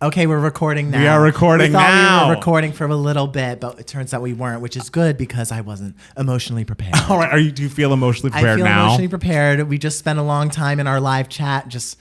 Okay, we're recording now. We are recording now. We were recording for a little bit, but it turns out we weren't, which is good because I wasn't emotionally prepared. All right, do you feel emotionally prepared now? I feel emotionally prepared. We just spent a long time in our live chat just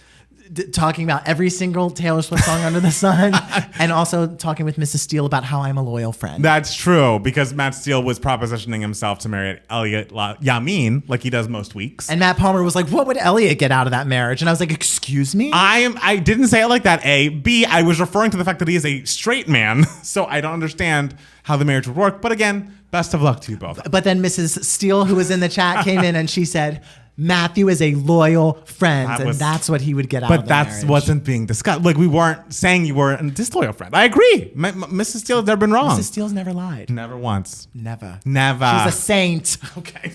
talking about every single Taylor Swift song under the sun, and also talking with Mrs. Steele about how I'm a loyal friend. That's true, because Matt Steele was propositioning himself to marry Elliot Yamin like he does most weeks. And Matt Palmer was like, what would Elliot get out of that marriage? And I was like, excuse me? I didn't say it like that, A. B, I was referring to the fact that he is a straight man, so I don't understand how the marriage would work. But again, best of luck to you both. But then Mrs. Steele, who was in the chat, came in and she said, Matthew is a loyal friend, and that's what he would get out of the marriage. But that wasn't being discussed. Like, we weren't saying you were a disloyal friend. I agree. Mrs. Steele has never been wrong. Mrs. Steele's never lied. Never once. Never. Never. She's a saint. Okay.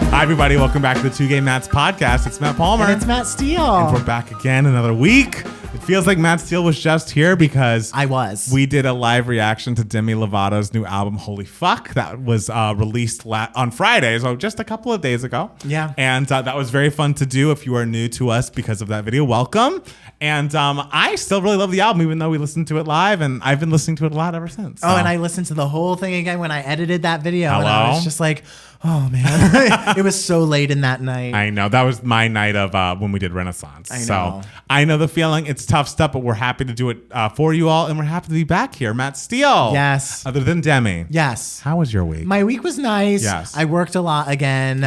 Hi, everybody. Welcome back to the Two Gay Mats podcast. It's Matt Palmer. And it's Matt Steele. And we're back again another week. It feels like Matt Steele was just here because we did a live reaction to Demi Lovato's new album, Holy Fuck, that was released on Friday, so just a couple of days ago. Yeah. And that was very fun to do. If you are new to us because of that video, welcome. And I still really love the album, even though we listened to it live, and I've been listening to it a lot ever since. So. Oh, and I listened to the whole thing again when I edited that video. Hello? And I was just like, oh, man. It was so late in that night. I know. That was my night of when we did Renaissance. I know. So I know the feeling. It's tough stuff, but we're happy to do it for you all, and we're happy to be back here. Matt Steele. Yes. Other than Demi. Yes. How was your week? My week was nice. Yes. I worked a lot again,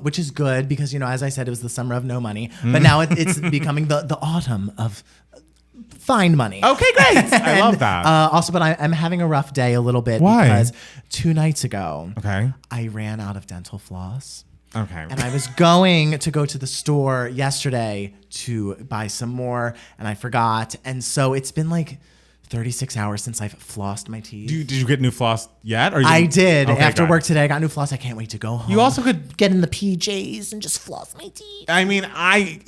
which is good because, as I said, it was the summer of no money. But now it's becoming the autumn of find money. Okay, great. I love that. Also, but I'm having a rough day a little bit. Why? Because 2 nights ago, I ran out of dental floss. Okay. And I was going to go to the store yesterday to buy some more, and I forgot. And so it's been like 36 hours since I've flossed my teeth. Did you get new floss yet? Or I did. Okay, after work today, I got new floss. I can't wait to go home. You also could get in the PJs and just floss my teeth. I mean,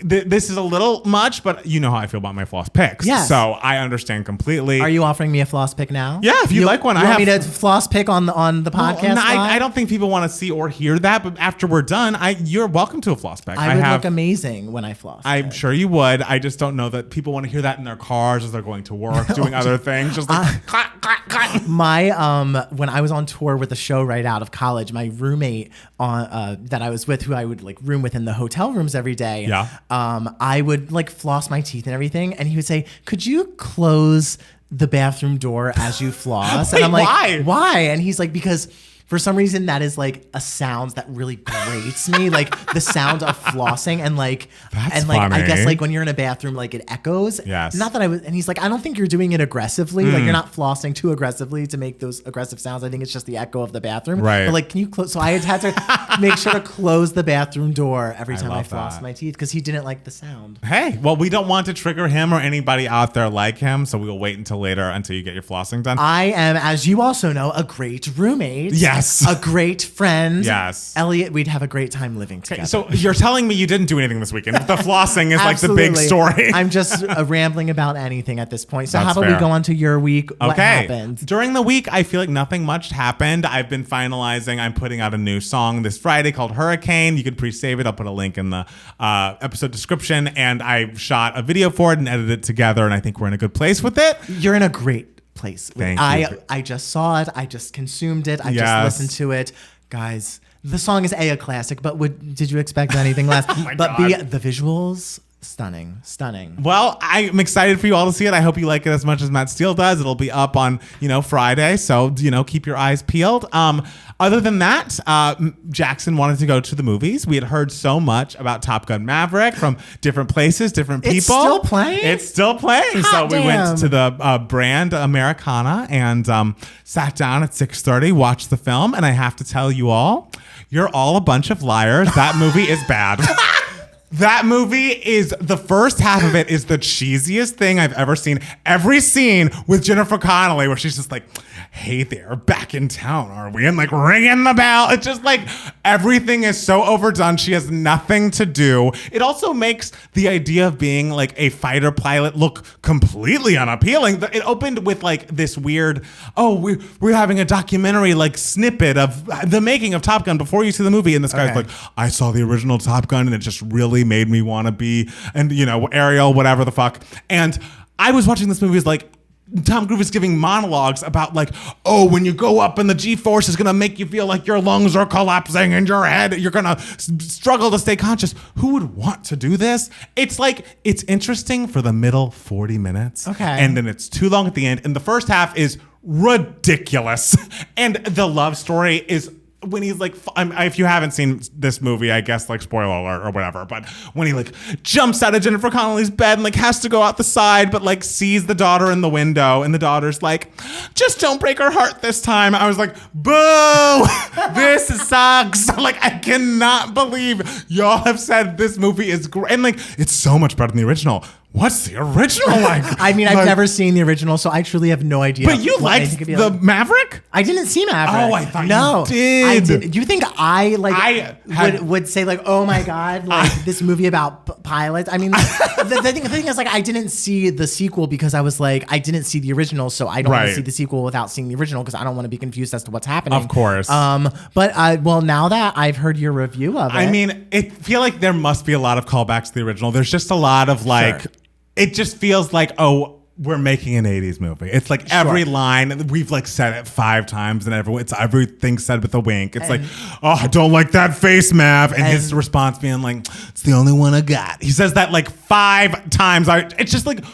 this is a little much, but you know how I feel about my floss picks. Yes. So I understand completely. Are you offering me a floss pick now? Yeah, if you like one. You want me to floss pick on the podcast? No, I don't think people want to see or hear that, but after we're done, you're welcome to a floss pick. I would look amazing when I floss. I'm sure you would. I just don't know that people want to hear that in their cars as they're going to work, doing other things. Just like, my when I was on tour with the show right out of college, my roommate that I was with, who I would like room with in the hotel rooms every day. Yeah. I would like floss my teeth and everything, and he would say, "Could you close the bathroom door as you floss?" Wait, and I'm like, why? And he's like, because for some reason that is like a sound that really grates me, like the sound of flossing, and like funny. I guess like when you're in a bathroom, like it echoes. Yes. Not that I was, and he's like, I don't think you're doing it aggressively. Like you're not flossing too aggressively to make those aggressive sounds. I think it's just the echo of the bathroom. Right. But like, can you close? So I had to make sure to close the bathroom door every time I flossed my teeth because he didn't like the sound. Hey, well, we don't want to trigger him or anybody out there like him, so we will wait until later until you get your flossing done. I am, as you also know, a great roommate. Yes. A great friend. Yes. Elliot, we'd have a great time living together. Okay, so you're telling me you didn't do anything this weekend. The flossing is like the big story. I'm just rambling about anything at this point. So That's how about fair. we go on to your week? Okay. What happened? During the week, I feel like nothing much happened. I've been finalizing. I'm putting out a new song this Friday called Hurricane. You can pre-save it. I'll put a link in the episode description. And I shot a video for it and edited it together. And I think we're in a good place with it. You're in a great place. Thank you. I just saw it. I just consumed it. I just listened to it. Guys, the song is a classic, but did you expect anything less? Oh my but God. the visuals, stunning. Well, I'm excited for you all to see it. I hope you like it as much as Matt Steele does. It'll be up on, Friday. So, keep your eyes peeled. Other than that, Jackson wanted to go to the movies. We had heard so much about Top Gun Maverick from different places, different people. It's still playing? It's still playing. Hot So we went damn. to the brand Americana and sat down at 6:30, watched the film. And I have to tell you all, you're all a bunch of liars. That movie is bad. That movie is, the first half of it is the cheesiest thing I've ever seen. Every scene with Jennifer Connelly where she's just like, hey there, back in town, are we? And like ringing the bell. It's just like everything is so overdone. She has nothing to do. It also makes the idea of being like a fighter pilot look completely unappealing. It opened with like this weird, we're having a documentary like snippet of the making of Top Gun before you see the movie. And this guy's like, I saw the original Top Gun and it just really made me want to be, and Ariel, whatever the fuck. And I was watching this movie, is like, Tom Cruise is giving monologues about like, when you go up and the G-force is going to make you feel like your lungs are collapsing and your head, you're going to struggle to stay conscious. Who would want to do this? It's like, it's interesting for the middle 40 minutes. Okay. And then it's too long at the end. And the first half is ridiculous. And the love story is, when he's like, if you haven't seen this movie, I guess like spoiler alert or whatever, but when he like jumps out of Jennifer Connelly's bed and like has to go out the side, but like sees the daughter in the window and the daughter's like, just don't break her heart this time. I was like, boo, this sucks. Like, I cannot believe y'all have said this movie is great. And like, it's so much better than the original. What's the original like? I mean, I've never seen the original, so I truly have no idea. But you liked the Maverick? I didn't see Maverick. Oh, I thought you did. I did. You think would say like, oh my God, like this movie about pilots? I mean, the thing is like, I didn't see the sequel because I was like, I didn't see the original, so I don't want to see the sequel without seeing the original because I don't want to be confused as to what's happening. Of course. But now that I've heard your review of it, I mean, I feel like there must be a lot of callbacks to the original. There's just a lot of like. Sure. It just feels like, we're making an 80s movie. It's like every line, we've like said it 5 times and everything's said with a wink. It's like, I don't like that face, Mav. And his response being like, it's the only one I got. He says that like 5 times. It's just like,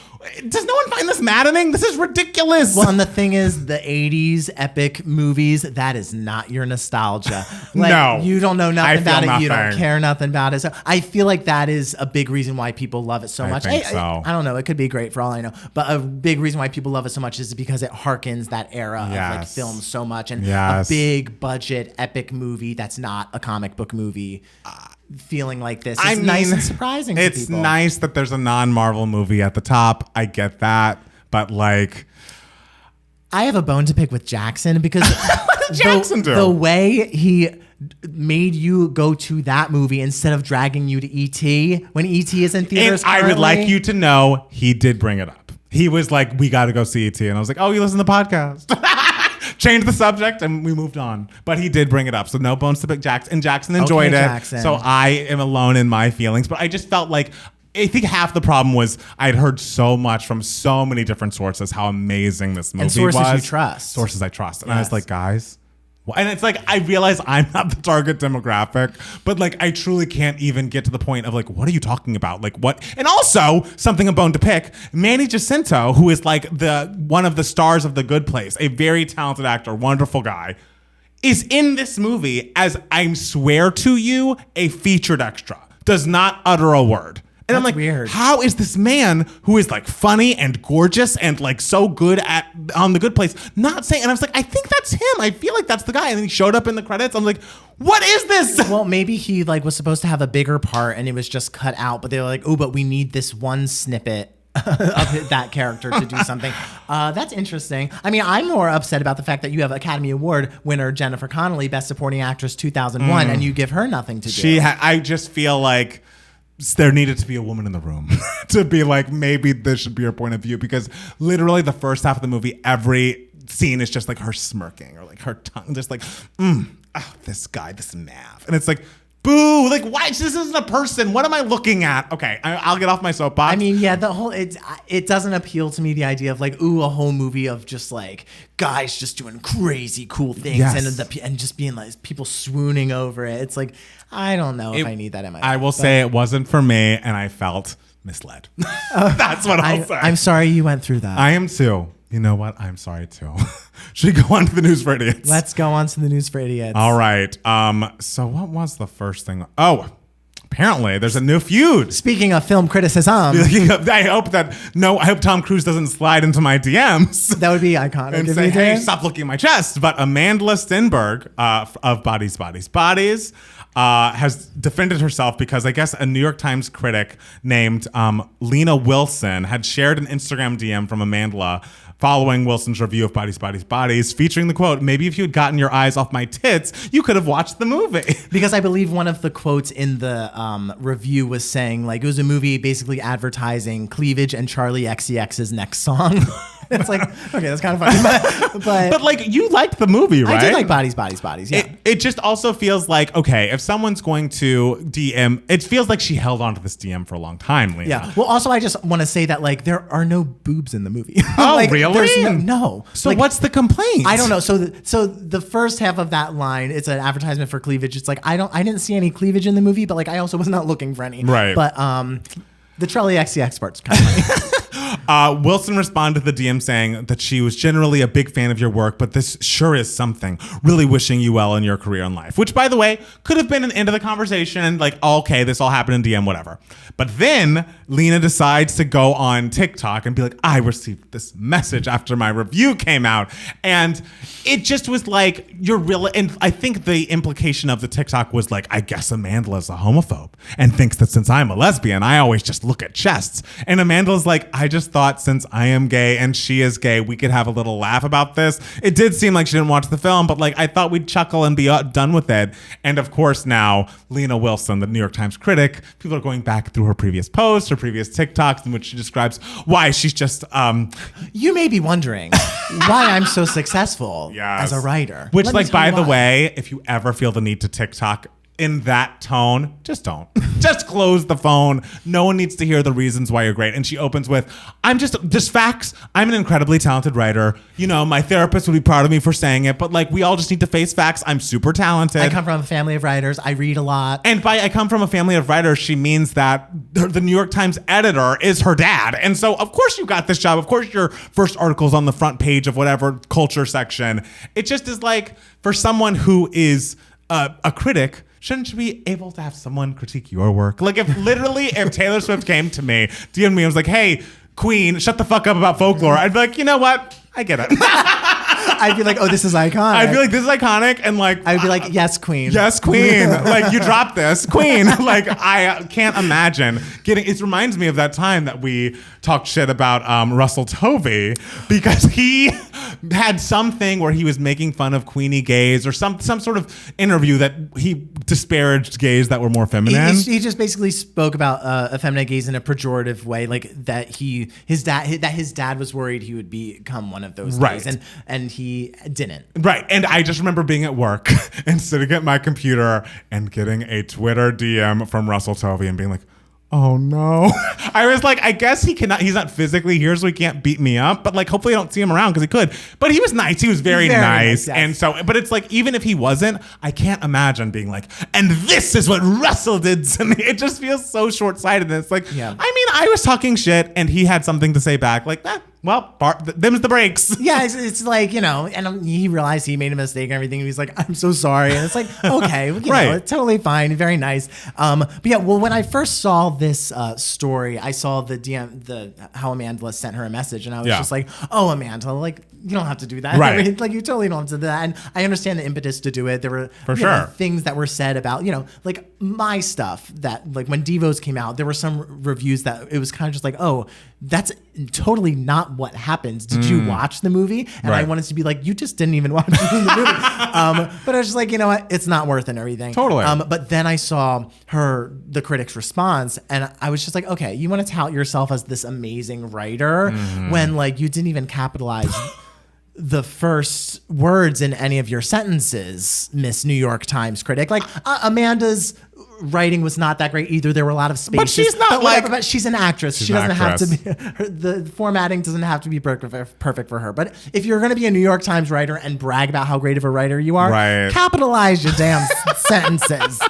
does no one find this maddening? This is ridiculous. Well, and the thing is, the 80s epic movies, that is not your nostalgia. Like, no. You don't know nothing about it. Nothing. You don't care nothing about it. So I feel like that is a big reason why people love it so much. I think so. I don't know. It could be great for all I know. But a big reason why people love it so much is because it harkens that era of like film so much. And a big budget epic movie that's not a comic book movie. Feeling like this. It's nice and surprising to people. It's nice that there's a non-Marvel movie at the top. I get that. But like, I have a bone to pick with Jackson because what did Jackson do? The way he made you go to that movie instead of dragging you to E.T. when E.T. is in theaters. And I would like you to know he did bring it up. He was like, we got to go see E.T. And I was like, you listen to the podcast. Changed the subject and we moved on. But he did bring it up. So no bones to pick Jackson. And Jackson enjoyed it. Jackson. So I am alone in my feelings. But I just felt like, I think half the problem was I'd heard so much from so many different sources how amazing this movie was. And sources you trust. Sources I trust. And I was like, guys. And it's like, I realize I'm not the target demographic, but like, I truly can't even get to the point of like, what are you talking about? Like what? And also something a bone to pick, Manny Jacinto, who is like one of the stars of The Good Place, a very talented actor, wonderful guy, is in this movie as, I swear to you, a featured extra, does not utter a word. And I'm like, weird. How is this man who is like funny and gorgeous and like so good on The Good Place not saying? And I was like, I think that's him. I feel like that's the guy. And then he showed up in the credits. I'm like, what is this? Well, maybe he like was supposed to have a bigger part and it was just cut out. But they were like, but we need this one snippet of that character to do something. That's interesting. I mean, I'm more upset about the fact that you have Academy Award winner Jennifer Connelly, Best Supporting Actress 2001, and you give her nothing to do. I just feel like there needed to be a woman in the room to be like, maybe this should be her point of view, because literally the first half of the movie, every scene is just like her smirking or like her tongue just like, this guy, this Mav. And it's like, boo, like why? This isn't a person. What am I looking at? Okay, I'll get off my soapbox. I mean, yeah, it doesn't appeal to me, the idea of like, a whole movie of just like guys just doing crazy cool things and just being like people swooning over it. It's like, I don't know if I need that in my life. I will say it wasn't for me and I felt misled. That's what I'll say. I'm sorry you went through that. I am too. You know what? I'm sorry too. Should we go on to the news for idiots? Let's go on to the news for idiots. All right. So what was the first thing? Apparently, there's a new feud. Speaking of film criticism, I hope Tom Cruise doesn't slide into my DMs. that would be iconic. And say, hey, stop looking at my chest. But Amandla Stenberg of Bodies, Bodies, Bodies has defended herself because I guess a New York Times critic named Lena Wilson had shared an Instagram DM from Amandla following Wilson's review of Bodies, Bodies, Bodies, featuring the quote, maybe if you had gotten your eyes off my tits, you could have watched the movie. Because I believe one of the quotes in the review was saying, like, it was a movie basically advertising cleavage and Charlie XCX's next song. It's like, okay, that's kind of funny. But like, you liked the movie, right? I did like Bodies, Bodies, Bodies, yeah. It just also feels like, okay, if someone's going to DM, it feels like she held on to this DM for a long time, Lena. Yeah. Well, also, I just want to say that, like, there are no boobs in the movie. Oh, like, really? No. So like, what's the complaint? I don't know. So the first half of that line, it's an advertisement for cleavage. It's like, I didn't see any cleavage in the movie, but like, I also was not looking for any. Right. But the Charlie XCX part's kind of funny. Wilson responded to the DM saying that she was generally a big fan of your work, but this sure is something. Really wishing you well in your career and life. Which, by the way, could have been an end of the conversation and like, oh, okay, this all happened in DM, whatever. But then Lena decides to go on TikTok and be like, I received this message after my review came out. And it just was like, you're really, and I think the implication of the TikTok was like, I guess Amandla's a homophobe and thinks that since I'm a lesbian, I always just look at chests. And Amandla's like, I just thought since I am gay and she is gay, we could have a little laugh about this. It did seem like she didn't watch the film, but like I thought we'd chuckle and be done with it. And of course now, Lena Wilson, the New York Times critic, people are going back through her previous posts, her previous TikToks in which she describes why she's just... You may be wondering why I'm so successful yes. as a writer. Which, Let me like, by tell you the why. way, if you ever feel the need to TikTok in that tone, just don't. Just close the phone. No one needs to hear the reasons why you're great. And she opens with, I'm just facts. I'm an incredibly talented writer. You know, my therapist would be proud of me for saying it, but like we all just need to face facts. I'm super talented. I come from a family of writers. I read a lot. And by I come from a family of writers, she means that the New York Times editor is her dad. And so, of course, you got this job. Of course, your first article's on the front page of whatever culture section. It just is like, for someone who is a critic, shouldn't you be able to have someone critique your work? Like if Taylor Swift came to me, DM'd me, and was like, hey, Queen, shut the fuck up about folklore. I'd be like, you know what? I get it. I'd be like, oh, this is iconic. I'd be like, this is iconic. And like, I'd be like, yes, Queen. Yes, Queen. Like, you dropped this, Queen. Like, I can't imagine getting. It reminds me of that time that we talked shit about Russell Tovey because he had something where he was making fun of Queenie gays or some sort of interview that he disparaged gays that were more feminine. He just basically spoke about effeminate gays in a pejorative way, like that his dad was worried he would become one of those right. gays, and he didn't. Right. And I just remember being at work and sitting at my computer and getting a Twitter DM from Russell Tovey and being like, oh no. I was like, I guess he's not physically here, so he can't beat me up, but like, hopefully I don't see him around because he could. But he was nice. He was very nice. Yes. And so, but it's like, even if he wasn't, I can't imagine being like, and this is what Russell did to me. It just feels so short-sighted. And it's like, yeah. I mean, I was talking shit and he had something to say back. Like, well, them's the breaks. Yeah, it's like, you know, and he realized he made a mistake and everything. And he's like, I'm so sorry. And it's like, okay, you right. know, it's totally fine. Very nice. But yeah, well, when I first saw this story, I saw the DM, how Amandla sent her a message. And I was just like, oh, Amandla, like, you don't have to do that. Right. I mean, like, you totally don't have to do that. And I understand the impetus to do it. There were things that were said about, you know, like my stuff that, like, when Devos came out, there were some reviews that it was kind of just like, oh, that's totally not what happens. Did you watch the movie? And I wanted to be like, you just didn't even watch the movie. But I was just like, you know what? It's not worth it and everything. Totally. But then I saw the critic's response and I was just like, okay, you want to tout yourself as this amazing writer when like you didn't even capitalize the first words in any of your sentences, Miss New York Times critic. Like Amanda's writing was not that great either. There were a lot of spaces. But she's not but she's an actress. She doesn't have to be, the formatting doesn't have to be perfect for her. But if you're going to be a New York Times writer and brag about how great of a writer you are, capitalize your damn sentences.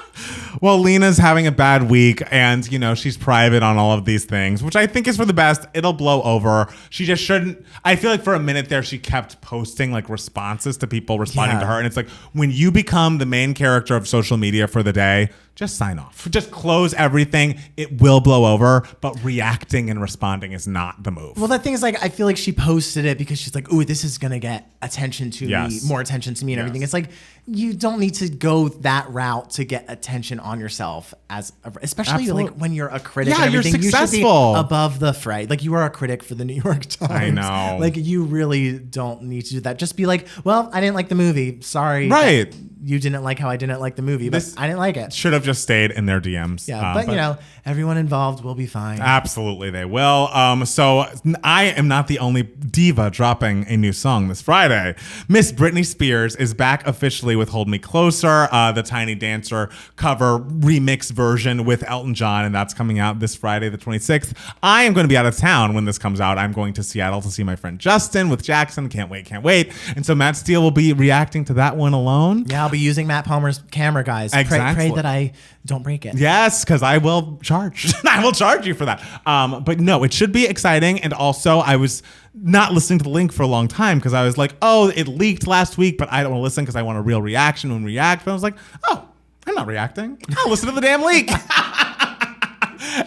Well, Lena's having a bad week and, you know, she's private on all of these things, which I think is for the best. It'll blow over. She just shouldn't. I feel like for a minute there, she kept posting like responses to people responding to her. And it's like, when you become the main character of social media for the day, just sign off. Just close everything. It will blow over, but reacting and responding is not the move. Well, the thing is, like, I feel like she posted it because she's like, ooh, this is going to get attention to me, more attention to me and everything. It's like, you don't need to go that route to get attention on yourself, especially like when you're a critic and everything. You're successful. You should be above the fray. Like, you are a critic for the New York Times. I know. Like, you really don't need to do that. Just be like, well, I didn't like the movie. Sorry. Right. You didn't like how I didn't like the movie, but I didn't like it. Should have just stayed in their DMs. Yeah, but you know, everyone involved will be fine. Absolutely, they will. So I am not the only diva dropping a new song this Friday. Miss Britney Spears is back officially with "Hold Me Closer," the Tiny Dancer cover remix version with Elton John, and that's coming out this Friday, the 26th. I am going to be out of town when this comes out. I'm going to Seattle to see my friend Justin with Jackson. Can't wait. And so Matt Steele will be reacting to that one alone. Yeah, I'll be using Matt Palmer's camera, guys. Exactly. Pray that I don't break it. Yes, because I will charge. I will charge you for that. But no, it should be exciting. And also, I was not listening to the link for a long time because I was like, oh, it leaked last week, but I don't want to listen because I want a real reaction when we react. But I was like, oh, I'm not reacting. I'll listen to the damn leak.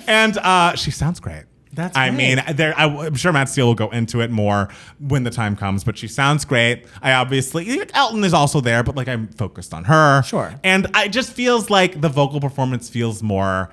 And she sounds great. That's I great. mean, I'm sure Matt Steele will go into it more when the time comes, but she sounds great. I obviously, Elton is also there, but like I'm focused on her. Sure. And it just feels like the vocal performance feels more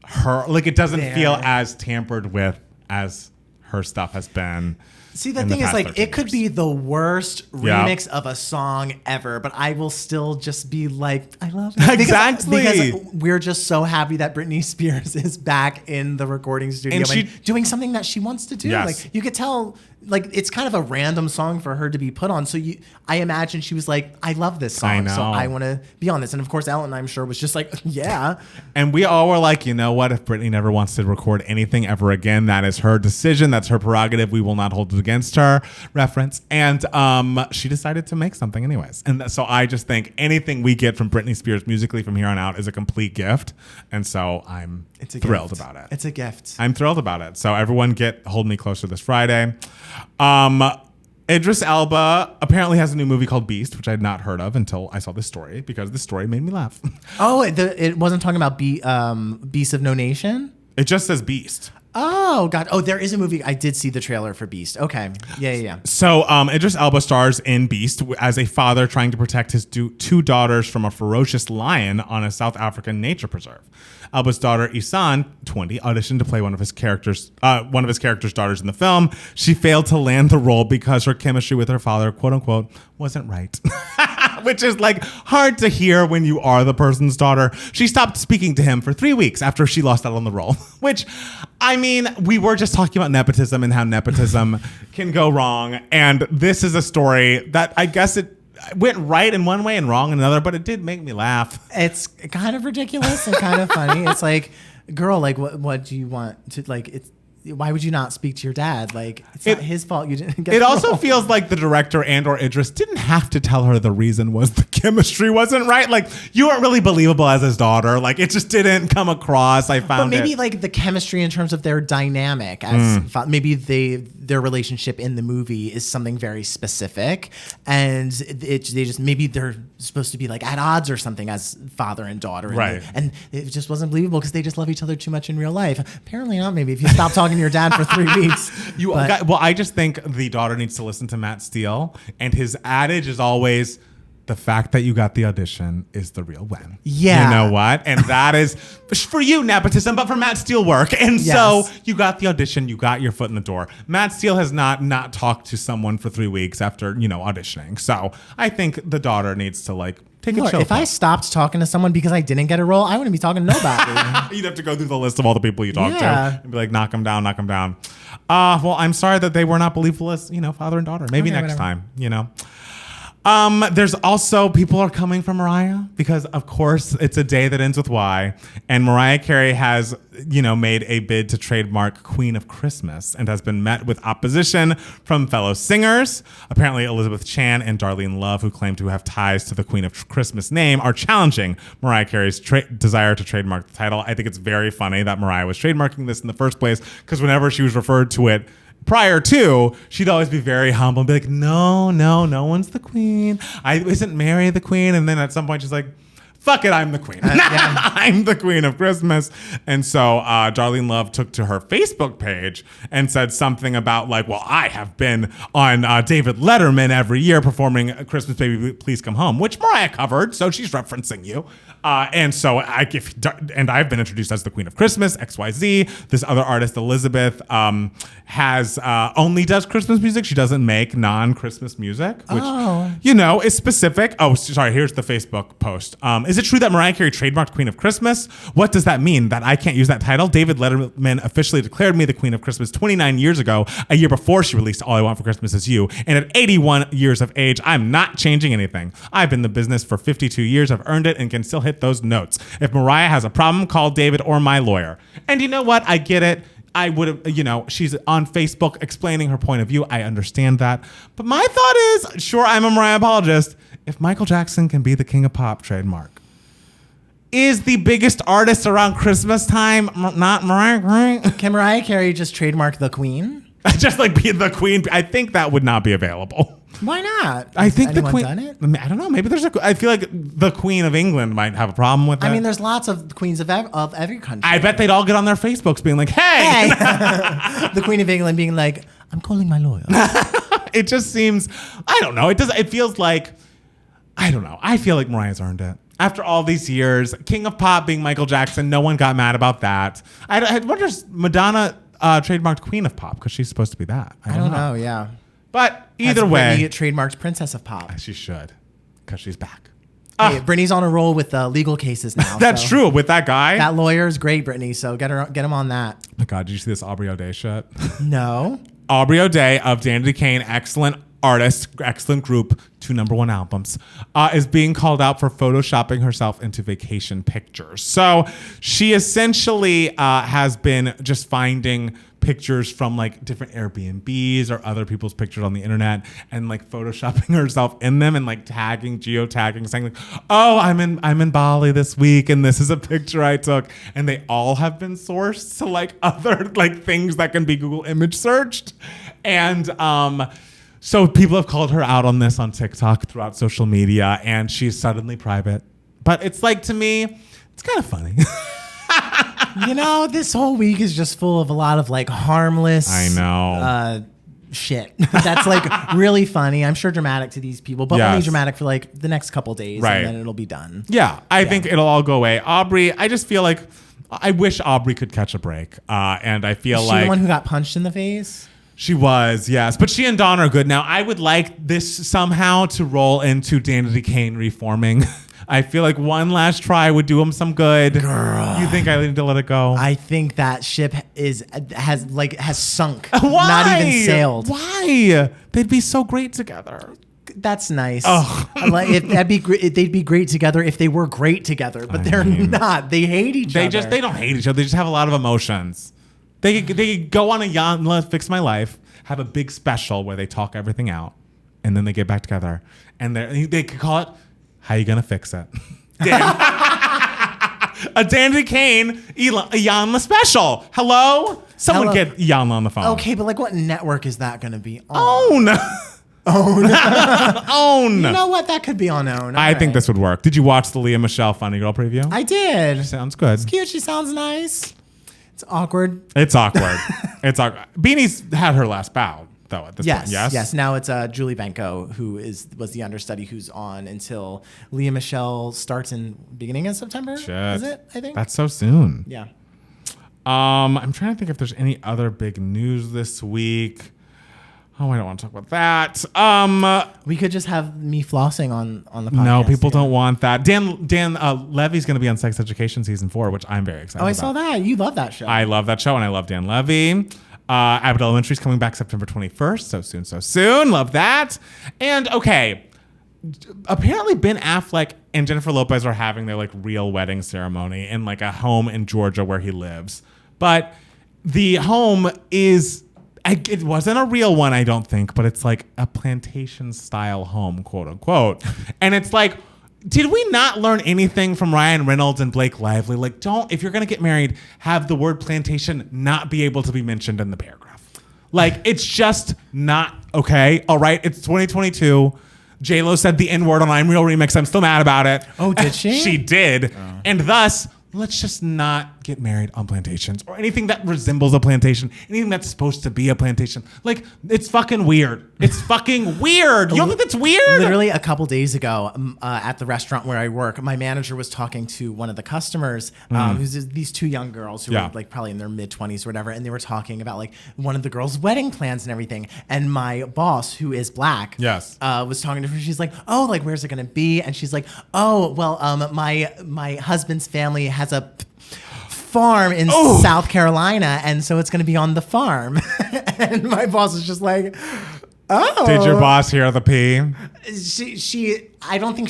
her, like it doesn't feel as tampered with as her stuff has been. See, the thing is, like, it could be the worst remix of a song ever, but I will still just be like, I love it. Exactly. Because we're just so happy that Britney Spears is back in the recording studio and doing something that she wants to do. Yes. Like, you could tell, like, it's kind of a random song for her to be put on. So I imagine she was like, I love this song, so I want to be on this. And of course, Ellen, I'm sure, was just like, yeah. And we all were like, you know what? If Britney never wants to record anything ever again, that is her decision. That's her prerogative. We will not hold it against her. Reference. And she decided to make something anyways. And so I just think anything we get from Britney Spears musically from here on out is a complete gift. And so I'm thrilled about it. It's a gift. I'm thrilled about it. So everyone get Hold Me Closer this Friday. Idris Elba apparently has a new movie called Beast, which I had not heard of until I saw this story because this story made me laugh. Oh, it wasn't talking about Beast of No Nation? It just says Beast. Oh, God. Oh, there is a movie. I did see the trailer for Beast. Okay. Yeah. So Idris Elba stars in Beast as a father trying to protect his two daughters from a ferocious lion on a South African nature preserve. Elba's daughter Isan, 20, auditioned to play one of his character's daughters in the film. She failed to land the role because her chemistry with her father, quote unquote, wasn't right. Which is like hard to hear when you are the person's daughter. She stopped speaking to him for 3 weeks after she lost out on the role. Which, I mean, we were just talking about nepotism and how nepotism can go wrong. And this is a story that I guess it went right in one way and wrong in another, but it did make me laugh. It's kind of ridiculous and kind of funny. It's like, girl, like, what do you want to, like, why would you not speak to your dad? Like, it's not his fault you didn't get it. The Also role. feels like the director and or Idris didn't have to tell her the reason was the chemistry wasn't right. Like, you weren't really believable as his daughter. Like, it just didn't come across. I found But maybe like the chemistry in terms of their dynamic as maybe their relationship in the movie is something very specific, and they just maybe they're supposed to be like at odds or something as father and daughter, right? And it just wasn't believable because they just love each other too much in real life. Apparently not. Maybe if you stop talking to your dad for 3 weeks. Well, I just think the daughter needs to listen to Matt Steele, and his adage is always, the fact that you got the audition is the real win. Yeah. You know what? And that is for you, nepotism, but for Matt Steele work. And so you got the audition, you got your foot in the door. Matt Steele has not talked to someone for 3 weeks after, auditioning. So I think the daughter needs to take a chill. If I stopped talking to someone because I didn't get a role, I wouldn't be talking to nobody. You'd have to go through the list of all the people you talked to and be like, knock them down. Well, I'm sorry that they were not believable as, father and daughter. Maybe next time, There's also people are coming for Mariah because, of course, it's a day that ends with Y. And Mariah Carey has, made a bid to trademark Queen of Christmas and has been met with opposition from fellow singers. Apparently, Elizabeth Chan and Darlene Love, who claim to have ties to the Queen of Christmas name, are challenging Mariah Carey's desire to trademark the title. I think it's very funny that Mariah was trademarking this in the first place because whenever she was referred to it prior to, she'd always be very humble and be like, no one's the queen. Isn't Mary the queen? And then at some point she's like, fuck it, I'm the queen. I'm the queen of Christmas. And so Darlene Love took to her Facebook page and said something about like, well, I have been on David Letterman every year performing Christmas Baby Please Come Home, which Mariah covered, so she's referencing you. And so I've been introduced as the Queen of Christmas, XYZ. This other artist, Elizabeth, has only does Christmas music. She doesn't make non-Christmas music, which, is specific. Oh, sorry, here's the Facebook post. Is it true that Mariah Carey trademarked Queen of Christmas? What does that mean? That I can't use that title? David Letterman officially declared me the Queen of Christmas 29 years ago, a year before she released All I Want for Christmas Is You. And at 81 years of age, I'm not changing anything. I've been in the business for 52 years. I've earned it and can still hit those notes. If Mariah has a problem, call David or my lawyer. And you know what? I get it. I would have, she's on Facebook explaining her point of view. I understand that. But my thought is, sure, I'm a Mariah apologist. If Michael Jackson can be the king of pop trademark, is the biggest artist around Christmas time not Mariah Carey? Can Mariah Carey just trademark the queen? Just like be the queen? I think that would not be available. Why not? I think the queen. Done it? I don't know. Maybe I feel like the Queen of England might have a problem with it. I mean, there's lots of queens of every country. I bet they'd all get on their Facebooks being like, "Hey!" The Queen of England being like, "I'm calling my lawyer." It just seems. I don't know. It feels like. I don't know. I feel like Mariah's earned it. After all these years, King of Pop being Michael Jackson, no one got mad about that. I wonder if Madonna trademarked Queen of Pop because she's supposed to be that. I don't know. Yeah. But either way. Britney trademarked Princess of Pop. She should, because she's back. Hey, Britney's on a roll with legal cases now. That's true. With that guy. That lawyer's great, Britney. So get him on that. Oh my God, did you see this Aubrey O'Day shit? No. Aubrey O'Day of Danity Kane, excellent artist, excellent group, 2 #1 albums, is being called out for photoshopping herself into vacation pictures. So she essentially has been just finding pictures from like different Airbnbs or other people's pictures on the internet and like photoshopping herself in them and like geotagging, saying like, oh, I'm in Bali this week and this is a picture I took. And they all have been sourced to like other like things that can be Google image searched. And so people have called her out on this on TikTok, throughout social media, and she's suddenly private. But it's like, to me, it's kind of funny. This whole week is just full of a lot of like harmless shit. That's like really funny. I'm sure dramatic to these people, but only dramatic for like the next couple days, and then it'll be done. Yeah, I think it'll all go away. Aubrey, I just feel like I wish Aubrey could catch a break. And I feel Is she like the one who got punched in the face? She was, yes. But she and Dawn are good now. I would like this somehow to roll into Danity Kane reforming. I feel like one last try would do him some good. Girl. You think I need to let it go? I think that ship has sunk. Why? Not even sailed. Why? They'd be so great together. That's nice. Oh. They'd be great together if they were great together, but they're not. They hate each other. They don't hate each other. They just have a lot of emotions. They could go on a yacht and Let's Fix My Life, have a big special where they talk everything out, and then they get back together. And they could call it, How You Gonna Fix It? A Danity Kane, Iyanla special. Hello? Someone get Iyanla on the phone. Okay, but like what network is that going to be on? OWN. OWN. You know what? That could be on OWN. I think this would work. Did you watch the Leah Michelle Funny Girl preview? I did. Sounds good. It's cute. She sounds nice. It's awkward. It's awkward. Beanie's had her last bout, though, at this point. Yes. Now it's Julie Benko, who was the understudy, who's on until Leah Michelle starts in beginning of September. Shit. Is it? I think that's so soon. Yeah. I'm trying to think if there's any other big news this week. Oh, I don't want to talk about that. We could just have me flossing on the podcast. No, people don't want that. Dan Levy's going to be on Sex Education season 4, which I'm very excited about. I saw that. You love that show. I love that show, and I love Dan Levy. Abbott Elementary is coming back September 21st. So soon. Love that. And okay, apparently Ben Affleck and Jennifer Lopez are having their like real wedding ceremony in like a home in Georgia where he lives. But the home is... it wasn't a real one, I don't think, but it's like a plantation style home, quote unquote. And it's like, did we not learn anything from Ryan Reynolds and Blake Lively? Like, if you're going to get married, have the word plantation not be able to be mentioned in the paragraph. Like, it's just not okay. All right. It's 2022. J-Lo said the N-word on I'm Real Remix. I'm still mad about it. Oh, did she? She did. And thus, let's just not get married on plantations or anything that resembles a plantation, anything that's supposed to be a plantation. Like, it's fucking weird. It's fucking weird. You don't think that's weird? Literally a couple days ago at the restaurant where I work, my manager was talking to one of the customers, who's these two young girls who were like probably in their mid-20s or whatever, and they were talking about like one of the girls' wedding plans and everything. And my boss, who is black, was talking to her. She's like, oh, like, where's it going to be? And she's like, oh, well, my husband's family has a farm in South Carolina, and so it's going to be on the farm. And my boss was just like, oh. Did your boss hear the P? I don't think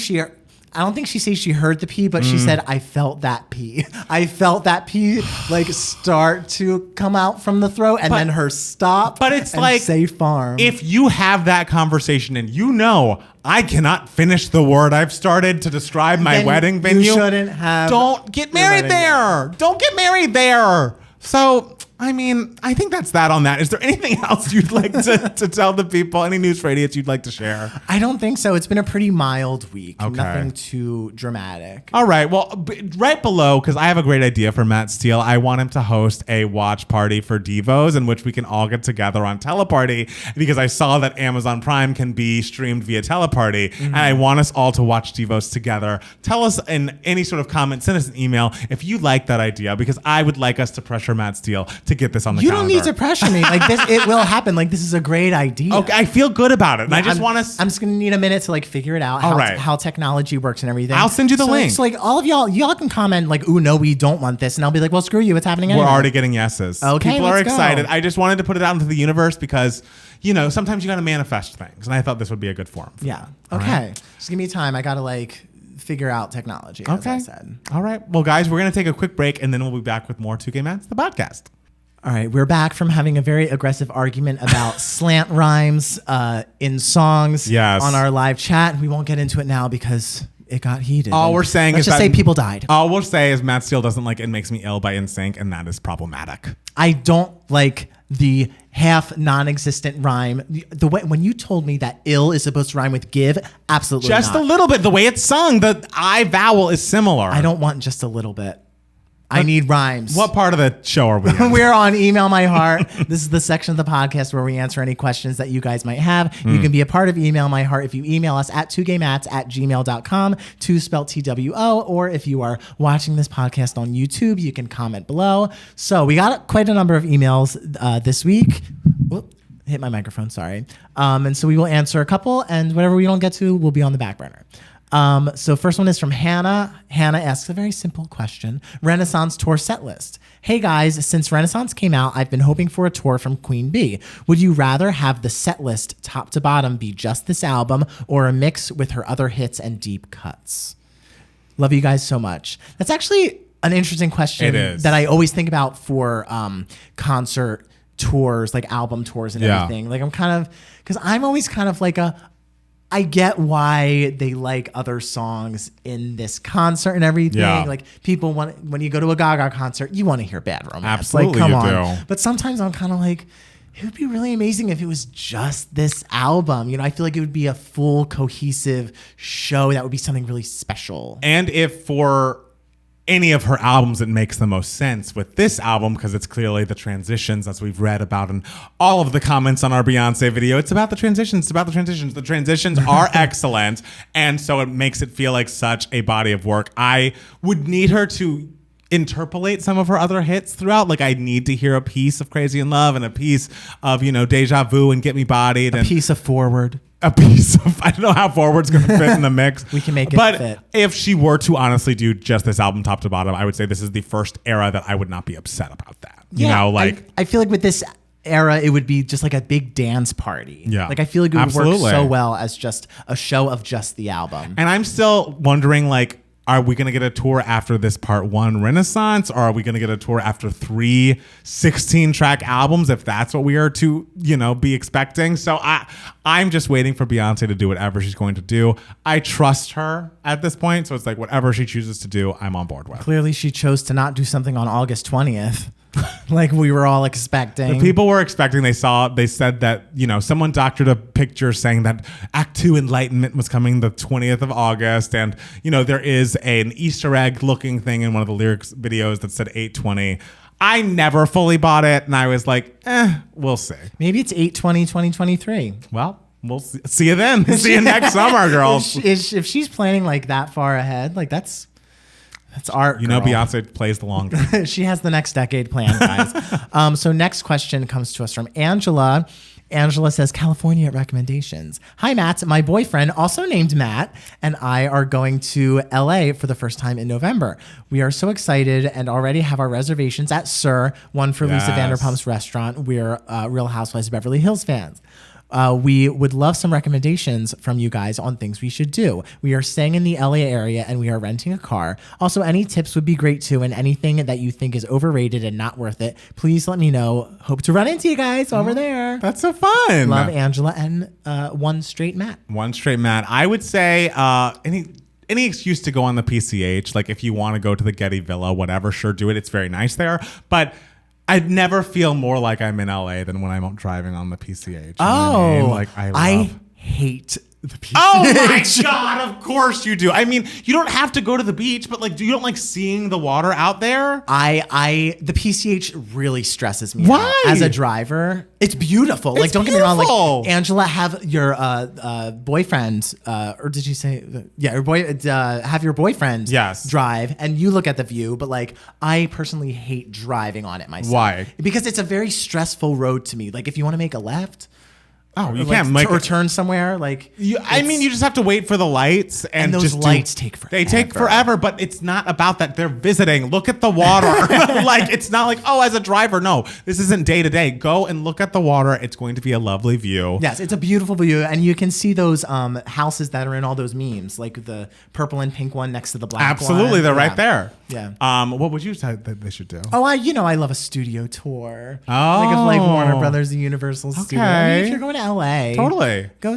she says she heard the P, but she said, I felt that P. I felt that P like start to come out from the throat and then her stop. But it's and like, say farm. If you have that conversation and you know I cannot finish the word I've started to describe my wedding venue, you shouldn't have. Don't get married there. Don't get married there. So, I mean, I think that's that on that. Is there anything else you'd like to tell the people? Any news for idiots you'd like to share? I don't think so. It's been a pretty mild week. Okay. Nothing too dramatic. All right. Well, right below, because I have a great idea for Matt Steele, I want him to host a watch party for Devos in which we can all get together on Teleparty, because I saw that Amazon Prime can be streamed via Teleparty, and I want us all to watch Devos together. Tell us in any sort of comment, send us an email if you like that idea, because I would like us to pressure Matt Steele to get this on the calendar. You don't need to pressure me. Like this, it will happen. Like this is a great idea. Okay, I feel good about it. And I just want to. I'm just gonna need a minute to like figure it out. How technology works and everything. I'll send you the link. So like all of y'all can comment like, "Ooh, no, we don't want this," and I'll be like, "Well, screw you. It's happening anyway." We're already getting yeses. Okay, people are excited. Go. I just wanted to put it out into the universe because, you know, sometimes you got to manifest things, and I thought this would be a good forum. Yeah. Okay. Right. Just give me time. I gotta like figure out technology. As I said. All right. Well, guys, we're gonna take a quick break, and then we'll be back with more 2K Mats, the podcast. All right, we're back from having a very aggressive argument about slant rhymes in songs on our live chat. We won't get into it now because it got heated. All we're saying let's is just say people died. All we'll say is Matt Steele doesn't like It Makes Me Ill by NSYNC, and that is problematic. I don't like the half non-existent rhyme. The way when you told me that ill is supposed to rhyme with give, absolutely just not. A little bit. The way it's sung, the I vowel is similar. I don't want just a little bit. I need rhymes. What part of the show are we in? We're on Email My Heart. This is the section of the podcast where we answer any questions that you guys might have. You can be a part of Email My Heart if you email us at 2gaymats@gmail.com, 2 spelled TWO, or if you are watching this podcast on YouTube, you can comment below. So we got quite a number of emails this week. Whoop, hit my microphone, sorry. And so we will answer a couple, and whatever we don't get to will be on the back burner. So first one is from Hannah. Hannah asks a very simple question. Renaissance tour set list. Hey guys, since Renaissance came out, I've been hoping for a tour from Queen Bee. Would you rather have the set list top to bottom be just this album or a mix with her other hits and deep cuts? Love you guys so much. That's actually an interesting question that I always think about for concert tours, like album tours and everything. Like I'm always kind of like I get why they like other songs in this concert and everything. Yeah. Like people when you go to a Gaga concert, you want to hear Bad Romance. Absolutely, like, come you on. do. But sometimes I'm kind of like, it would be really amazing if it was just this album. You know, I feel like it would be a full cohesive show. That would be something really special. And if for any of her albums, it makes the most sense with this album because it's clearly the transitions, as we've read about in all of the comments on our Beyonce video. It's about the transitions. It's about the transitions. The transitions are excellent, and so it makes it feel like such a body of work. I would need her to interpolate some of her other hits throughout. Like I need to hear a piece of Crazy in Love and a piece of, you know, Deja Vu and Get Me Bodied. A piece of Forward. A piece of, I don't know how Forward's going to fit in the mix. We can make it but fit. If she were to honestly do just this album top to bottom, I would say this is the first era that I would not be upset about that. You know, like I feel like with this era, it would be just like a big dance party. Yeah. Like I feel like it would work so well as just a show of just the album. And I'm still wondering, like, are we going to get a tour after this part 1 Renaissance, or are we going to get a tour after 3 16-track albums, if that's what we are to, you know, be expecting? So I'm just waiting for Beyonce to do whatever she's going to do. I trust her at this point, so it's like whatever she chooses to do, I'm on board with. Clearly, she chose to not do something on August 20th. like we were all expecting. People were expecting. They said that, someone doctored a picture saying that Act 2 Enlightenment was coming the 20th of August. And, there is an Easter egg looking thing in one of the lyrics videos that said 8/20. I never fully bought it. And I was like, we'll see. Maybe it's 8/20/2023. Well, we'll see you then. See you next summer, girls. If she's planning like that far ahead, like that's art. Beyonce plays the long game. She has the next decade planned, guys. So next question comes to us from Angela. Angela says, California recommendations. Hi, Matt. My boyfriend, also named Matt, and I are going to LA for the first time in November. We are so excited and already have our reservations at Sir, one for Lisa Vanderpump's restaurant. We're Real Housewives of Beverly Hills fans. We would love some recommendations from you guys on things we should do. We are staying in the LA area and we are renting a car. Also, any tips would be great too, and anything that you think is overrated and not worth it, please let me know. Hope to run into you guys over there. That's so fun. Love, Angela, and one straight Matt. One straight Matt. I would say any excuse to go on the PCH, like if you want to go to the Getty Villa, whatever, sure, do it. It's very nice there. But I'd never feel more like I'm in LA than when I'm driving on the PCH. You know what I mean? I hate the PCH. Oh my God, of course you do. I mean, you don't have to go to the beach, but you don't like seeing the water out there? The PCH really stresses me Why? out. As a driver, it's beautiful. Don't get me wrong. Like, Angela, have your boyfriend, or did you say, have your boyfriend drive, and you look at the view, but I personally hate driving on it myself. Why? Because it's a very stressful road to me. Like, if you want to make a left, you can't make or turn somewhere. You just have to wait for the lights, and those lights take forever. They take forever, but it's not about that. They're visiting. Look at the water. It's not like, as a driver, no, this isn't day to day. Go and look at the water. It's going to be a lovely view. Yes, it's a beautiful view, and you can see those houses that are in all those memes, like the purple and pink one next to the black one. Absolutely, they're right there. Yeah. What would you say that they should do? I love a studio tour. Oh, like Warner Brothers and Universal Studio. I mean, if you're going to LA, totally go.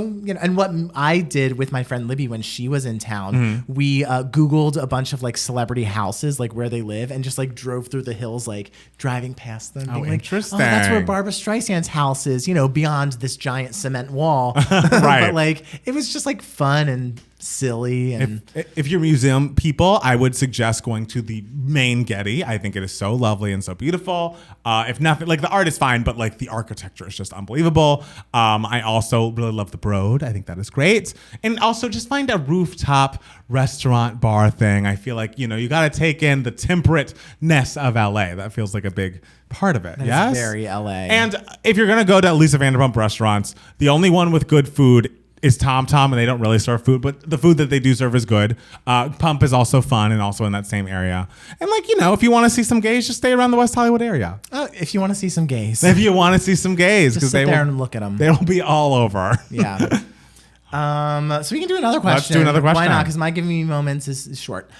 And what I did with my friend Libby when she was in town, we Googled a bunch of celebrity houses, where they live, and just drove through the hills, driving past them. Oh, interesting. That's where Barbara Streisand's house is. Beyond this giant cement wall. Right. But it was just fun and silly. And if you're museum people, I would suggest going to the main Getty. I think it is so lovely and so beautiful. If nothing, the art is fine, but the architecture is just unbelievable. I also really love the Broad. I think that is great. And also just find a rooftop restaurant bar thing. I feel you got to take in the temperateness of LA. That feels like a big part of it. Yes, very LA. And if you're gonna go to Lisa Vanderpump restaurants, the only one with good food is Tom Tom, and they don't really serve food, but the food that they do serve is good. Pump is also fun and also in that same area. And if you want to see some gays, just stay around the West Hollywood area. If you want to see some gays. If you want to see some gays, because sit there and look at them. They will be all over. Yeah. So we can do another question. Let's do another question. Why not? Because my Give Me Moments is short.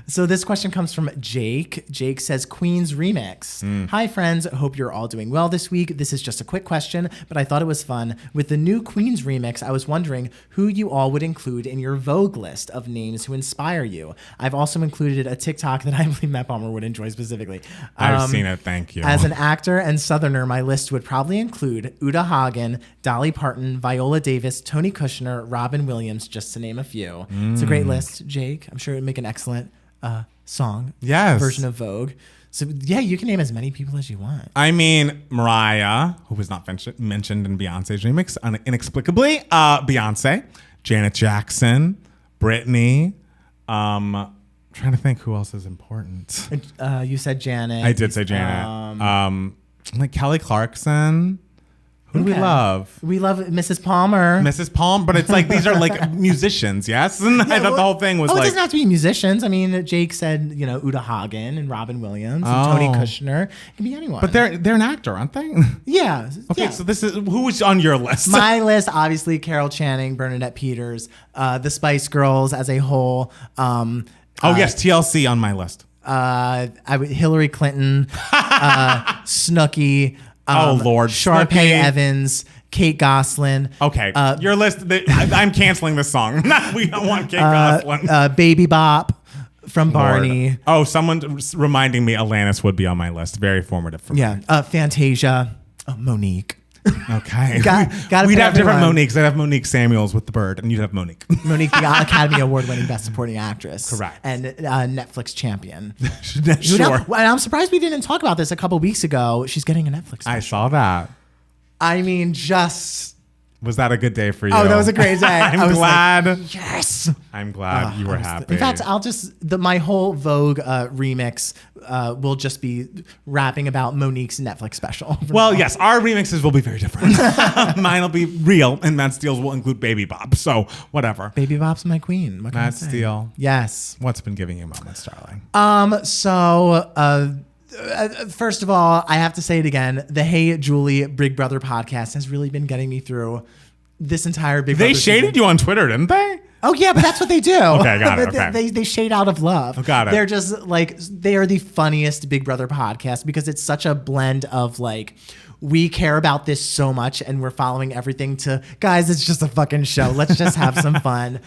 So this question comes from Jake. Jake says, Queen's Remix. Hi, friends. Hope you're all doing well this week. This is just a quick question, but I thought it was fun. With the new Queen's Remix, I was wondering who you all would include in your Vogue list of names who inspire you. I've also included a TikTok that I believe Matt Palmer would enjoy specifically. I've seen it. Thank you. As an actor and Southerner, my list would probably include Uta Hagen, Dolly Parton, Viola Davis, Tony Kushner, Robin Williams, just to name a few. It's a great list, Jake. I'm sure it would make an excellent song version of Vogue. So yeah, you can name as many people as you want. I mean, Mariah, who was not mentioned in Beyonce's remix inexplicably, Beyonce, Janet Jackson, Britney. Trying to think who else is important. You said Janet. I did say Janet. Kelly Clarkson. Who do we love? We love Mrs. Palmer. Mrs. Palmer, but it's these are musicians, yes? And I thought the whole thing was it doesn't have to be musicians. I mean, Jake said, Uta Hagen and Robin Williams and Tony Kushner. It can be anyone. But they're an actor, aren't they? Yeah. Okay, so this is who's on your list? My list, obviously, Carol Channing, Bernadette Peters, the Spice Girls as a whole. Yes, TLC on my list. Hillary Clinton, Snooki. Lord. Sharpay Evans, Kate Gosselin. Okay. Your list, I'm canceling this song. We don't want Kate Gosselin. Baby Bop from Barney. Oh, someone reminding me Alanis would be on my list. Very formative for me. Yeah. Fantasia. Oh, Monique. Okay. We'd have different Moniques. I'd have Monique Samuels with the bird, and you'd have Monique. Monique, the Academy Award-winning Best Supporting Actress. Correct. And Netflix champion. Sure. And I'm surprised we didn't talk about this a couple weeks ago. She's getting a Netflix special. I saw that. I mean, just... Was that a good day for you? Oh, that was a great day. I'm glad. Like, yes. I'm glad you were happy. In fact, my whole Vogue remix will just be rapping about Monique's Netflix special. Well, yes, our remixes will be very different. Mine will be real, and Matt Steele's will include Baby Bop. So whatever. Baby Bop's my queen. What can Matt I say? Steele. Yes. What's been giving you moments, darling? First of all, I have to say it again. The Hey Julie Big Brother podcast has really been getting me through this entire Big Brother They shaded you on Twitter, didn't they? Oh, yeah, but that's what they do. Okay, got it. Okay. They shade out of love. Oh, got it. They're just like, they are the funniest Big Brother podcast because it's such a blend of like, we care about this so much and we're following everything to, guys, it's just a fucking show. Let's just have some fun.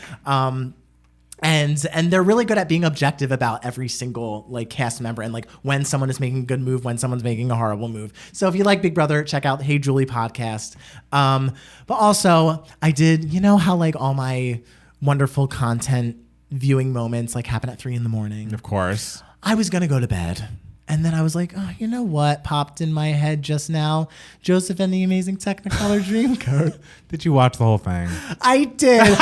And they're really good at being objective about every single like cast member and like when someone is making a good move, when someone's making a horrible move. So if you like Big Brother, check out Hey Julie podcast. But also I did, you know how like all my wonderful content viewing moments like happen at 3 a.m. Of course. I was going to go to bed. And then I was like, oh, you know what popped in my head just now? Joseph and the Amazing Technicolor Dreamcoat. Did you watch the whole thing? I did.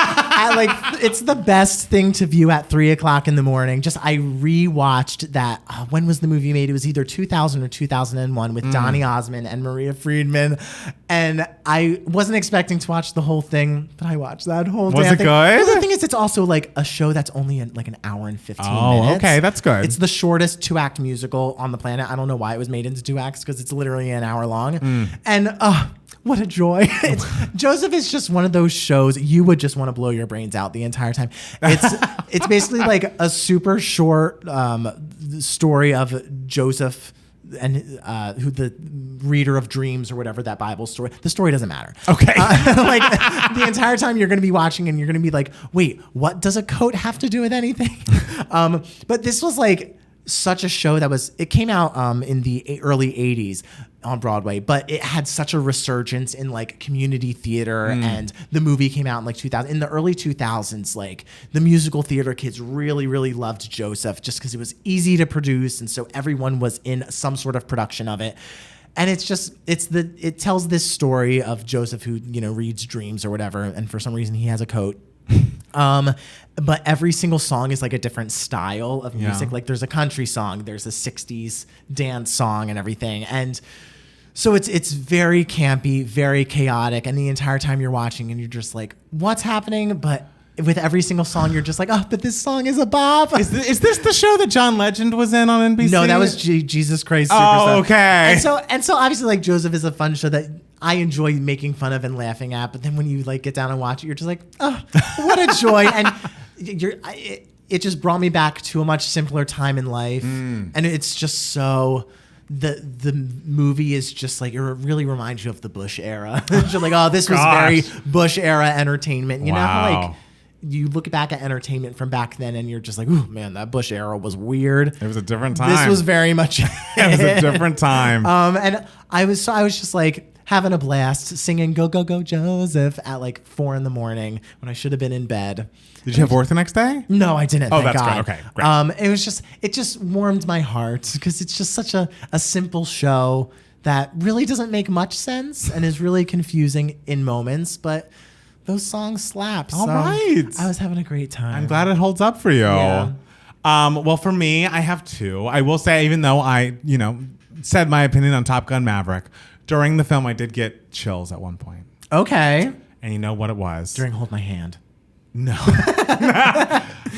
It's the best thing to view at 3 o'clock in the morning. I rewatched that. When was the movie made? It was either 2000 or 2001 with Donny Osmond and Maria Friedman. And I wasn't expecting to watch the whole thing, but I watched that whole Was damn it thing. good? Well, the thing is, it's also like a show that's only in like an hour and 15 minutes. Oh, okay. That's good. It's the shortest 2-act musical on the planet. I don't know why it was made into 2 acts because it's literally an hour long. And what a joy. Joseph is just one of those shows you would just want to blow your brains out the entire time. It's basically like a super short story of Joseph and who the reader of dreams or whatever that Bible story. The story doesn't matter. Okay. Like the entire time you're going to be watching and you're going to be like, wait, what does a coat have to do with anything? But this was like such a show it came out in the early 80s on Broadway, but it had such a resurgence in like community theater and the movie came out in like 2000. In the early 2000s, like the musical theater kids really, really loved Joseph just because it was easy to produce. And so everyone was in some sort of production of it. And it tells this story of Joseph who, reads dreams or whatever. And for some reason he has a coat. But every single song is like a different style of music. Yeah. Like there's a country song, there's a 60s dance song and everything. And so it's very campy, very chaotic. And the entire time you're watching and you're just like, what's happening? But with every single song, you're just like, oh, but this song is a bop. Is this the show that John Legend was in on NBC? No, that was Jesus Christ Superstar. Oh, okay. And so obviously like Joseph is a fun show that I enjoy making fun of and laughing at, but then when you like get down and watch it, you're just like, oh, what a joy. And it just brought me back to a much simpler time in life. And it's just so, the movie is just like, it really reminds you of the Bush era. You're like, oh, this was very Bush era entertainment. You know how like, you look back at entertainment from back then and you're just like, ooh, man, that Bush era was weird. It was a different time. This was very much. It was a different time. And I was just like having a blast singing Go, Go, Go, Joseph at like 4 a.m. when I should have been in bed. Did you have work the next day? No, I didn't. Oh, thank that's God. good. Okay, great. It just warmed my heart because it's just such a simple show that really doesn't make much sense and is really confusing in moments, but those songs slap. All right. I was having a great time. I'm glad it holds up for you. Yeah. Well, for me, I have 2. I will say, even though I, said my opinion on Top Gun Maverick, during the film, I did get chills at one point. Okay. And you know what it was? During Hold My Hand. No.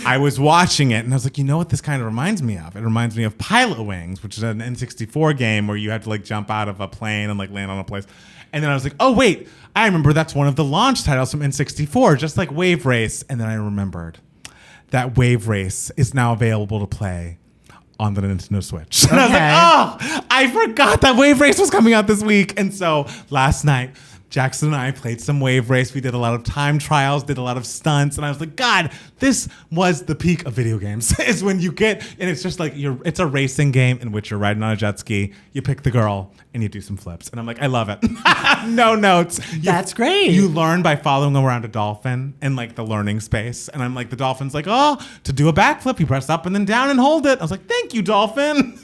I was watching it and I was like, you know what this kind of reminds me of? It reminds me of Pilot Wings, which is an N64 game where you had to like jump out of a plane and like land on a place. And then I was like, oh, wait, I remember that's one of the launch titles from N64, just like Wave Race. And then I remembered that Wave Race is now available to play on the Nintendo Switch. Okay. And I was like, oh, I forgot that Wave Race was coming out this week. And so last night, Jackson and I played some wave race. We did a lot of time trials, did a lot of stunts, and I was like, God, this was the peak of video games. Is when you get, and it's just like it's a racing game in which you're riding on a jet ski. You pick the girl and you do some flips, and I'm like, I love it. No notes. That's great. You learn by following around a dolphin in like the learning space, and I'm like, the dolphin's like, oh, to do a backflip, you press up and then down and hold it. I was like, thank you, dolphin.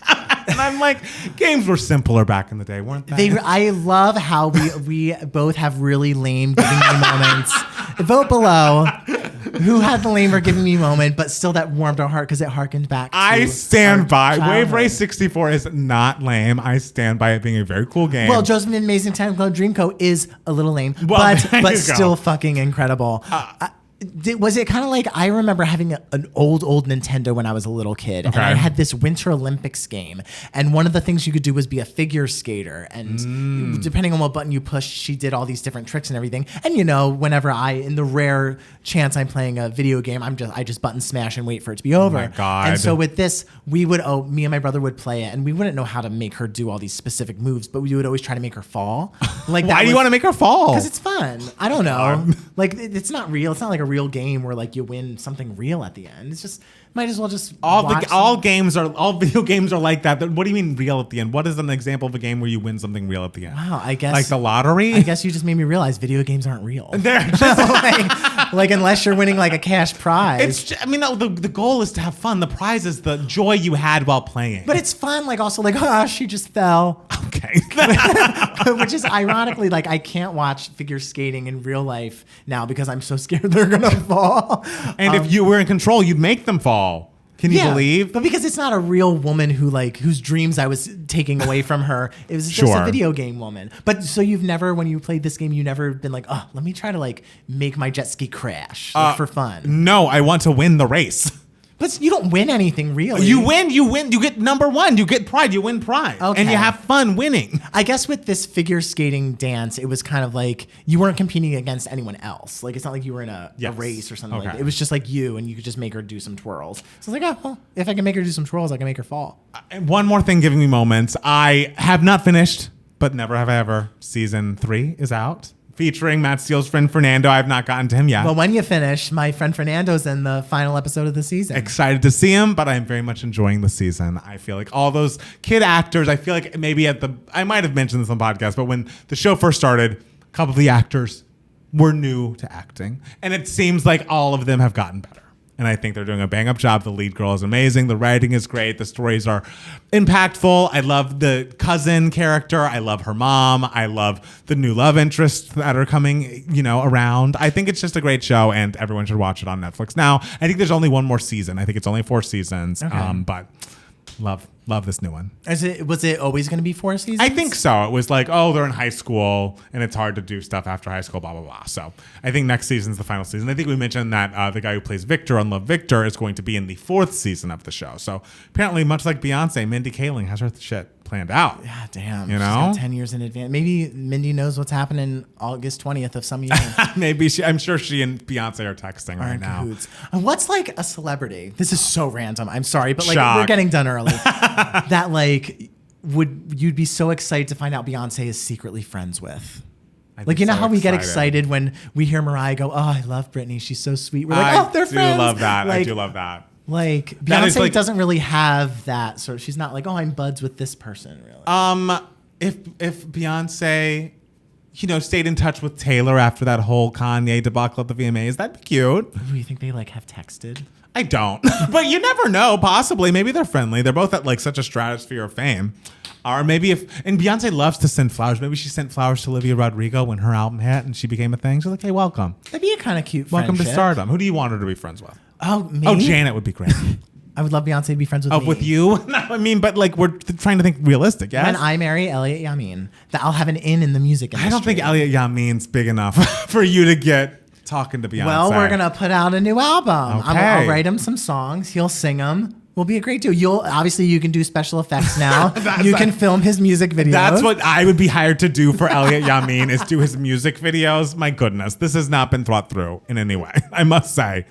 And I'm like, games were simpler back in the day, weren't they? I love how we both have really lame giving me moments. Vote below who had the lamer giving me moment, but still that warmed our heart because it harkened back to I stand by. childhood. Wave Race 64 is not lame. I stand by it being a very cool game. Well, Joseph and Amazing Technicolor Dreamcoat is a little lame, Well, there but you still go. fucking incredible. Was it kind of like, I remember having an old Nintendo when I was a little kid, and I had this Winter Olympics game, and one of the things you could do was be a figure skater, and depending on what button you pushed, she did all these different tricks and everything. And whenever in the rare chance I'm playing a video game, I just button smash and wait for it to be over. Oh my God. And so with this, me and my brother would play it, and we wouldn't know how to make her do all these specific moves, but we would always try to make her fall. Like, why do you want to make her fall? Because it's fun. I don't know. Like, it's not real. It's not like a real game where like you win something real at the end. It's just, might as well just all video games are like that. What do you mean real at the end? What is an example of a game where you win something real at the end? Wow, I guess like the lottery. I guess you just made me realize video games aren't real. They're just like unless you're winning like a cash prize. The goal is to have fun. The prize is the joy you had while playing. But it's fun. Like also like, she just fell. Okay. Which is ironically like I can't watch figure skating in real life now because I'm so scared they're gonna fall. And if you were in control, you'd make them fall. Can you believe? But because it's not a real woman whose dreams I was taking away from her. It was just a video game woman. But so you've never, when you played this game, you never been like, let me try to like make my jet ski crash for fun. No, I want to win the race. But you don't win anything really. You win. You get number one. You get pride. You win pride. Okay. And you have fun winning. I guess with this figure skating dance, it was kind of like you weren't competing against anyone else. Like it's not like you were in a race or something like that. It was just like you, and you could just make her do some twirls. So I was like, if I can make her do some twirls, I can make her fall. And one more thing giving me moments. I have not finished, but never have I ever. Season 3 is out. Featuring Matt Steele's friend Fernando. I have not gotten to him yet. Well, when you finish, my friend Fernando's in the final episode of the season. Excited to see him, but I'm very much enjoying the season. I feel like all those kid actors, I feel like maybe I might have mentioned this on the podcast, but when the show first started, a couple of the actors were new to acting. And it seems like all of them have gotten better. And I think they're doing a bang-up job. The lead girl is amazing. The writing is great. The stories are impactful. I love the cousin character. I love her mom. I love the new love interests that are coming, around. I think it's just a great show, and everyone should watch it on Netflix now. I think there's only one more season. I think it's only 4 seasons. Okay. But love this new one. Was it always going to be 4 seasons? I think so. It was like, they're in high school and it's hard to do stuff after high school, blah, blah, blah. So I think next season's the final season. I think we mentioned that the guy who plays Victor on Love, Victor is going to be in the 4th season of the show. So apparently, much like Beyonce, Mindy Kaling has her shit planned out. Yeah, damn. You know? She's got 10 years in advance. Maybe Mindy knows what's happening August 20th of some year. Maybe I'm sure she and Beyonce are texting right now. Cahoots. And what's like a celebrity? This is so random. I'm sorry, but like Shock. we're getting done early. That like you'd be so excited to find out Beyonce is secretly friends with. Like, how we get excited when we hear Mariah go, I love Britney. She's so sweet. We're like, they're friends. I do love that. Like, I do love that. Like Beyonce doesn't really have that sort of. She's not like, I'm buds with this person, really. If Beyonce, stayed in touch with Taylor after that whole Kanye debacle at the VMAs, that'd be cute. Do you think they like have texted? I don't, but you never know. Possibly, maybe they're friendly. They're both at like such a stratosphere of fame. Or maybe and Beyonce loves to send flowers. Maybe she sent flowers to Olivia Rodrigo when her album hit and she became a thing. She's like, hey, welcome. That'd be a kind of cute Welcome friendship. to stardom. Who do you want her to be friends with? Oh, me? Oh, Janet would be great. I would love Beyonce to be friends with me. With you? No, I mean, but like we're trying to think realistic, yeah? When I marry Elliot Yamin, that I'll have an in the music industry. I don't think Elliot Yamin's big enough for you to get talking to Beyonce. Well, we're going to put out a new album. Okay. I'll write him some songs. He'll sing them. Will be a great duo. You can do special effects now. You can film his music videos. That's what I would be hired to do for Elliot Yamin is do his music videos. My goodness, this has not been thought through in any way, I must say.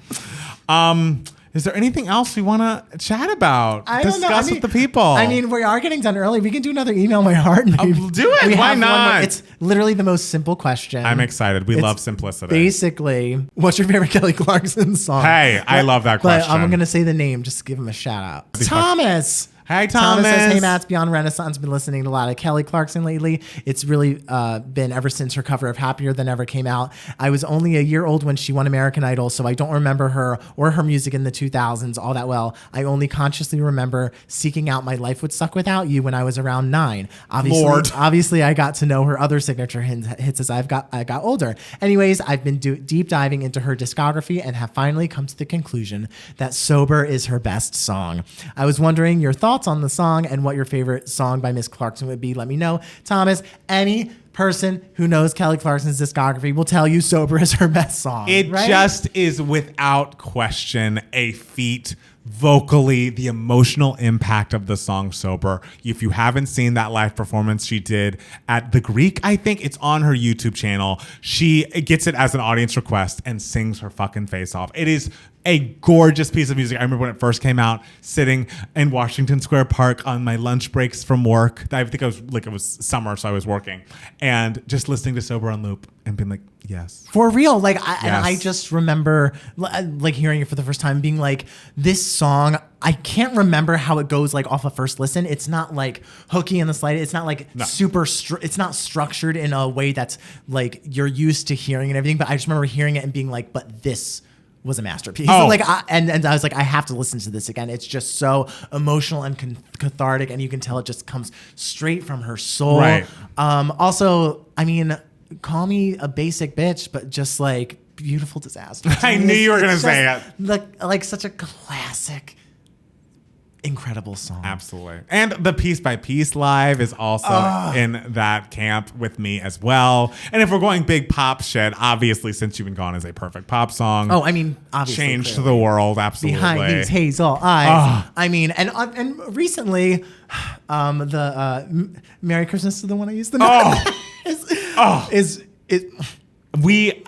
Is there anything else we want to chat about? I don't know. Discuss with the people. I mean, we are getting done early. We can do another email my heart. Do it. Why not? It's literally the most simple question. I'm excited. We love simplicity. Basically, what's your favorite Kelly Clarkson song? Hey, I love that question. But I'm going to say the name. Just give him a shout out. Thomas. Hey, Thomas. Says, hey, Matt's Beyond Renaissance. Been listening to a lot of Kelly Clarkson lately. It's really been ever since her cover of Happier Than Ever came out. I was only a year old when she won American Idol, so I don't remember her or her music in the 2000s all that well. I only consciously remember seeking out My Life Would Suck Without You when I was around 9. Obviously, I got to know her other signature hits as I got older. Anyways, I've been deep diving into her discography and have finally come to the conclusion that Sober is her best song. I was wondering your thoughts on the song and what your favorite song by Miss Clarkson would be. Let me know. Thomas, any person who knows Kelly Clarkson's discography will tell you Sober is her best song. It just is without question a feat vocally, the emotional impact of the song Sober. If you haven't seen that live performance she did at the Greek, I think it's on her YouTube channel. She gets it as an audience request and sings her fucking face off. It is a gorgeous piece of music. I remember when it first came out, sitting in Washington Square Park on my lunch breaks from work. I think it was summer, so I was working, and just listening to Sober on loop and being like, yes, for real. And I just remember like hearing it for the first time, being like, this song, I can't remember how it goes like off a first listen. It's not like hooky in the slightest. It's not like it's not structured in a way that's like you're used to hearing and everything. But I just remember hearing it and being like, but this was a masterpiece. Oh. And I was like, I have to listen to this again. It's just so emotional and cathartic, and you can tell it just comes straight from her soul. Right. Also, I mean, call me a basic bitch, but just like Beautiful Disaster. I knew you were gonna say it. Like such a classic, incredible song. Absolutely. And the Piece by Piece live is also in that camp with me as well. And if we're going big pop shit, obviously Since You've Been Gone is a perfect pop song. Oh, I mean, obviously. Changed the world, absolutely. Behind These Hazel Eyes. I mean, and recently, the Merry Christmas to the One I Used to Know.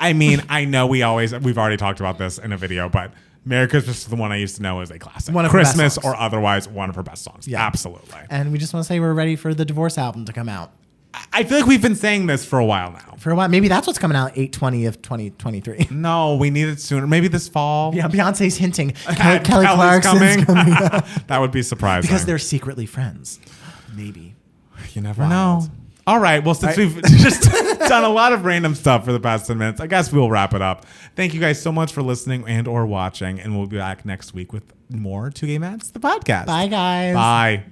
I know we've already talked about this in a video, but Merry Christmas to the One I Used to Know is a classic. One of Christmas her best songs. or otherwise one of her best songs. Yeah. Absolutely. And we just want to say we're ready for the Divorce album to come out. I feel like we've been saying this for a while now. For a while. Maybe that's what's coming out 8/20 of 2023. No, we need it sooner. Maybe this fall. Yeah, Beyonce's hinting. Kelly Clarkson's coming. That would be surprising. Because they're secretly friends. Maybe. You never know. All right. Well, since we've just done a lot of random stuff for the past 10 minutes, I guess we'll wrap it up. Thank you guys so much for listening and or watching. And we'll be back next week with more Two Gay Mats, the podcast. Bye, guys. Bye.